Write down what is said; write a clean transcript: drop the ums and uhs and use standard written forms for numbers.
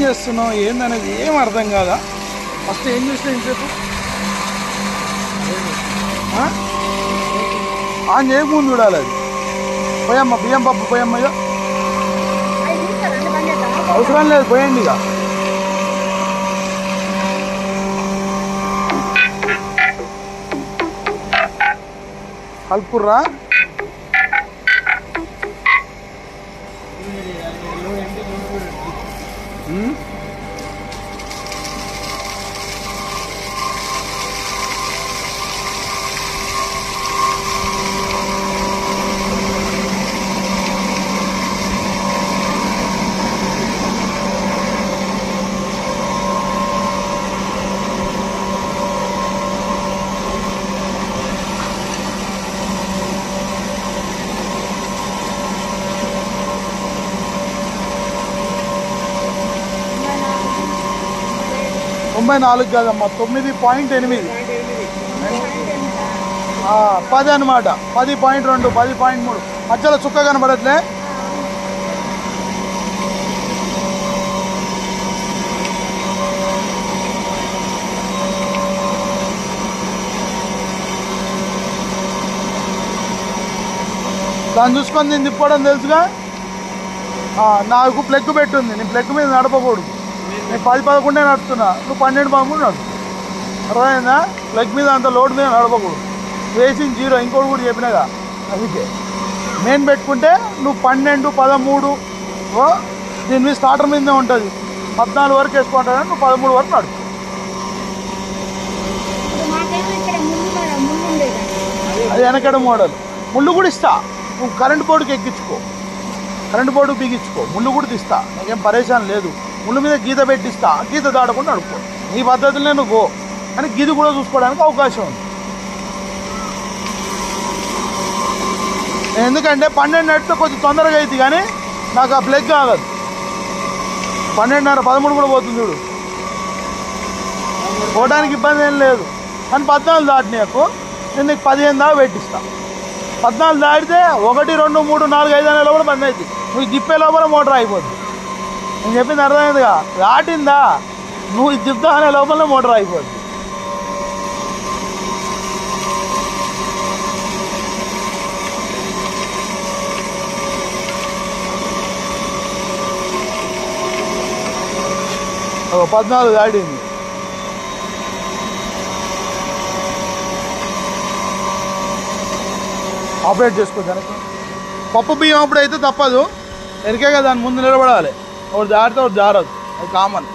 చేస్తున్నావు ఏందనేది ఏం అర్థం కాదా. ఫస్ట్ ఏం చేసినా ఇంతసేపు ఆన్ చేయకముందు చూడాలి. అది పోయమ్మ బియ్యం పప్పు పోయమ్మ. ఇక అవసరం లేదు, పోయండి. ఇక కలుపుర్రా. తొంభై 94 కాదమ్మా, 9.8. 10 అనమాట. 10.2, 10.3 మధ్యలో చుక్క కనబడట్లే. దాన్ని చూసుకొని నేను తిప్పడం తెలుసుగా. నాకు ప్లగ్ పెట్టుంది, నేను ప్లగ్ మీద నడపకూడదు. నేను 10-11 నడుపుతున్నా, నువ్వు 12-13 నడుపు. అర్థమైందా? ప్లగ్ మీద అంత లోడ్ మీద నడపకూడదు. రేసింగ్ 0. ఇంకోటి కూడా చెప్పినాగా. అందుకే మెయిన్ పెట్టుకుంటే నువ్వు 12-13 దీని మీద స్టార్టర్ మీదే ఉంటుంది. 14 వరకు వేసుకుంటానని నువ్వు 13 వరకు నడుపు. అది వెనకడ మోడల్. ముళ్ళు కూడా ఇస్తా, నువ్వు కరెంట్ బోర్డుకి ఎక్కించుకో, కరెంట్ బోర్డుకి బిగించుకో, ముళ్ళు కూడా తీస్తా. నాకేం పరేషాన్ లేదు. ముళ్ళు మీద గీత పెట్టిస్తా, గీత దాడకుండా నడుపుకో. నీ పద్ధతిలో నువ్వు పో, కానీ గీత కూడా చూసుకోవడానికి అవకాశం ఉంది. ఎందుకంటే 12 నడితే కొంచెం తొందరగా అవుతుంది, కానీ నాకు ఆ ప్లగ్ ఆగదు. 12:30, 13 కూడా పోతుంది చూడు. పోవడానికి ఇబ్బంది ఏం లేదు. కానీ 14 దాటినాకు నేను నీకు 15 దాకా పెట్టిస్తా. 14 దాటితే 1, 2, 3, 4, 5 అనే లోపల బంద్ అవుతుంది. నువ్వు తిప్పే లోపల మోటార్ అయిపోద్ది. నేను చెప్పింది అర్థమైందిగా. దాటిందా నువ్వు తిప్పుతా అనే లోపల మోటార్ అయిపోద్ది. ఓ 14 దాటింది. ఆపరేట్ చేసుకో. దానికి పప్పు బియ్యం అప్పుడు అయితే తప్పదు, ఎరికేగా దాని ముందు నిలబడాలి. ఒకటి జారితే ఒకటి జారదు, అది కామన్.